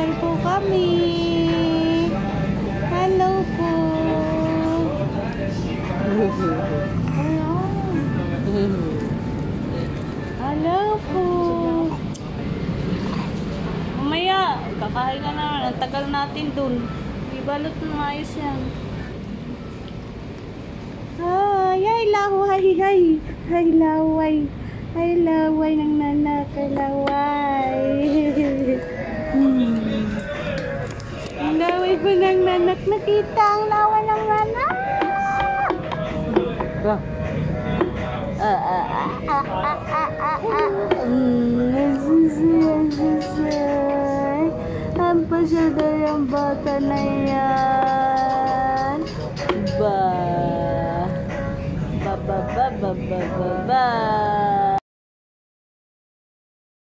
Mamasyal po kami. Hello po. Hello po. Mamaya, kakain na naman. Ang tagal natin dun. Ibalot na maayos yan. Ay, laway, ay. Ay, laway. Ay, laway ng nanak. Ay, laway. Ang laway po ng nanak. Nakita ang laway ng nanak. Ang pasyada yung bata na yan. Ba. Ba.